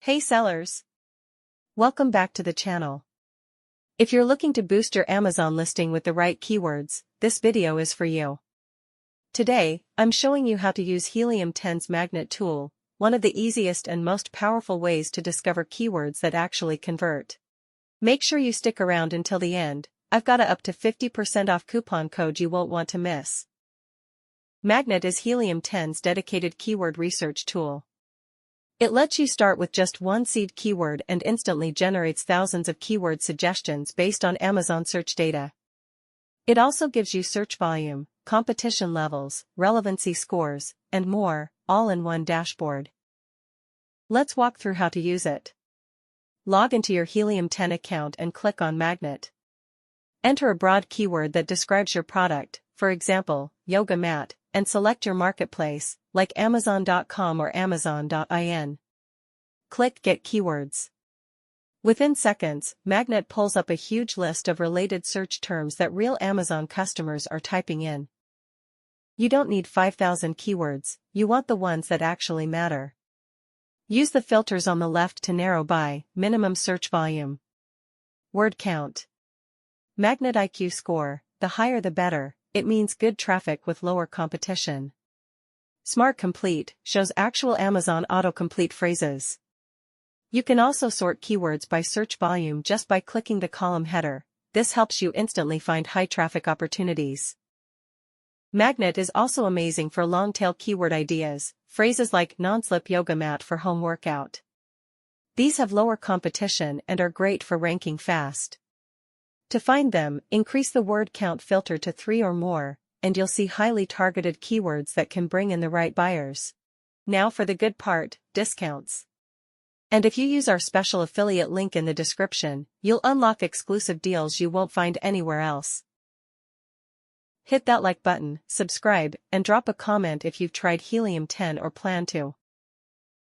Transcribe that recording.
Hey sellers! Welcome back to the channel. If you're looking to boost your Amazon listing with the right keywords, this video is for you. Today, I'm showing you how to use Helium 10's magnet tool, one of the easiest and most powerful ways to discover keywords that actually convert. Make sure you stick around until the end. I've got a up to 50% off coupon code you won't want to miss. Magnet is Helium 10's dedicated keyword research tool. It lets you start with just one seed keyword and instantly generates thousands of keyword suggestions based on Amazon search data. It also gives you search volume, competition levels, relevancy scores, and more, all in one dashboard. Let's walk through how to use it. Log into your Helium 10 account and click on Magnet. Enter a broad keyword that describes your product, for example, yoga mat, and select your marketplace, like Amazon.com or Amazon.in. Click Get Keywords. Within seconds, Magnet pulls up a huge list of related search terms that real Amazon customers are typing in. You don't need 5,000 keywords, you want the ones that actually matter. Use the filters on the left to narrow by minimum search volume. Word count. Magnet IQ score, the higher the better. It means good traffic with lower competition. Smart Complete shows actual Amazon autocomplete phrases. You can also sort keywords by search volume just by clicking the column header. This helps you instantly find high traffic opportunities. Magnet is also amazing for long-tail keyword ideas, phrases like non-slip yoga mat for home workout. These have lower competition and are great for ranking fast. To find them, increase the word count filter to 3 or more, and you'll see highly targeted keywords that can bring in the right buyers. Now for the good part, discounts. And if you use our special affiliate link in the description, you'll unlock exclusive deals you won't find anywhere else. Hit that like button, subscribe, and drop a comment if you've tried Helium 10 or plan to.